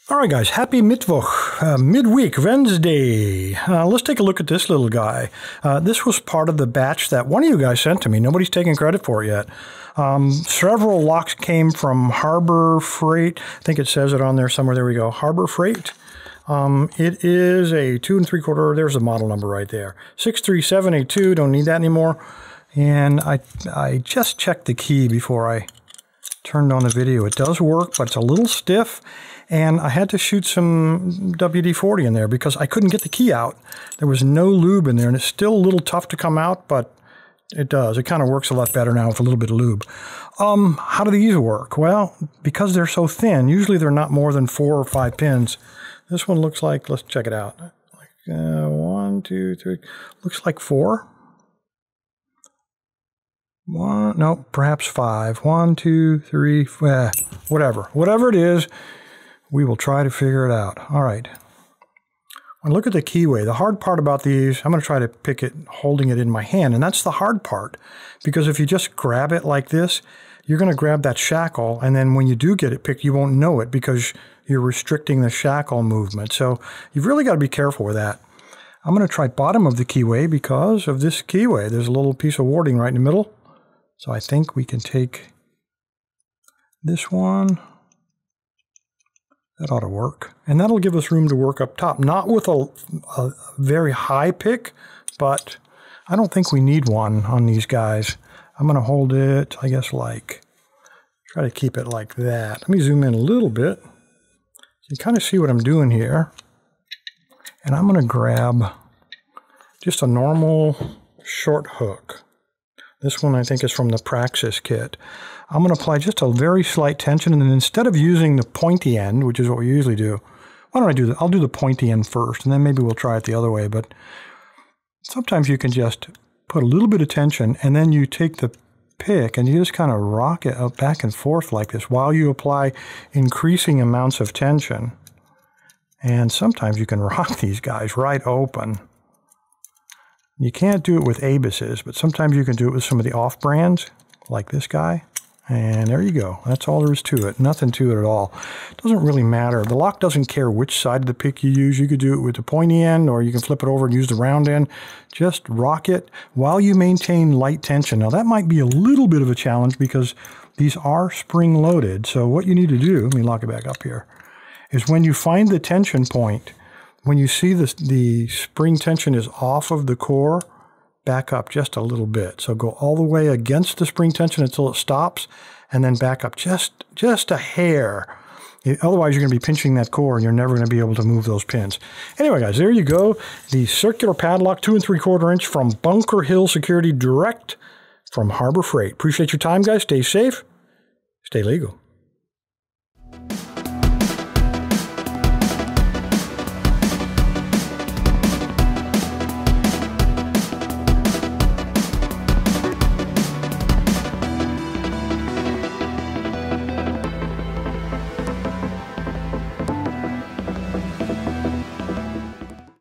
All right, guys, happy Mittwoch, midweek, Wednesday. Let's take a look at this little guy. This was part of the batch that one of you guys sent to me. Nobody's taken credit for it yet. Several locks came from Harbor Freight. I think it says it on there somewhere. There we go, Harbor Freight. It is a 2 3/4. There's the model number right there. 63782. Don't need that anymore. And I just checked the key before I turned on the video. It does work, but it's a little stiff. And I had to shoot some WD-40 in there because I couldn't get the key out. There was no lube in there, and it's still a little tough to come out, but it does. It kind of works a lot better now with a little bit of lube. How do these work? Well, because they're so thin, usually they're not more than 4 or 5 pins. This one looks like, let's check it out. Like 1, 2, 3, looks like 4. No, perhaps 5. 1, 2, 3, whatever it is. We will try to figure it out. All right. When I look at the keyway, the hard part about these, I'm going to try to pick it holding it in my hand, and that's the hard part. Because if you just grab it like this, you're going to grab that shackle, and then when you do get it picked, you won't know it because you're restricting the shackle movement. So you've really got to be careful with that. I'm going to try bottom of the keyway because of this keyway. There's a little piece of warding right in the middle. So I think we can take this one. That ought to work. And that'll give us room to work up top. Not with a very high pick, but I don't think we need one on these guys. I'm going to hold it, I guess, like, try to keep it like that. Let me zoom in a little bit. You can kind of see what I'm doing here. And I'm going to grab just a normal short hook. This one I think is from the Praxis kit. I'm going to apply just a very slight tension, and then instead of using the pointy end, which is what we usually do, why don't I do that? I'll do the pointy end first, and then maybe we'll try it the other way. But sometimes you can just put a little bit of tension, and then you take the pick and you just kind of rock it up back and forth like this while you apply increasing amounts of tension. And sometimes you can rock these guys right open. You can't do it with Abises, but sometimes you can do it with some of the off-brands, like this guy. And there you go. That's all there is to it. Nothing to it at all. It doesn't really matter. The lock doesn't care which side of the pick you use. You could do it with the pointy end, or you can flip it over and use the round end. Just rock it while you maintain light tension. Now, that might be a little bit of a challenge because these are spring-loaded. So what you need to do, let me lock it back up here, is when you find the tension point, when you see the spring tension is off of the core, back up just a little bit. So go all the way against the spring tension until it stops, and then back up just a hair. Otherwise, you're going to be pinching that core, and you're never going to be able to move those pins. Anyway, guys, there you go. The circular padlock, 2 3/4 inch from Bunker Hill Security, direct from Harbor Freight. Appreciate your time, guys. Stay safe. Stay legal.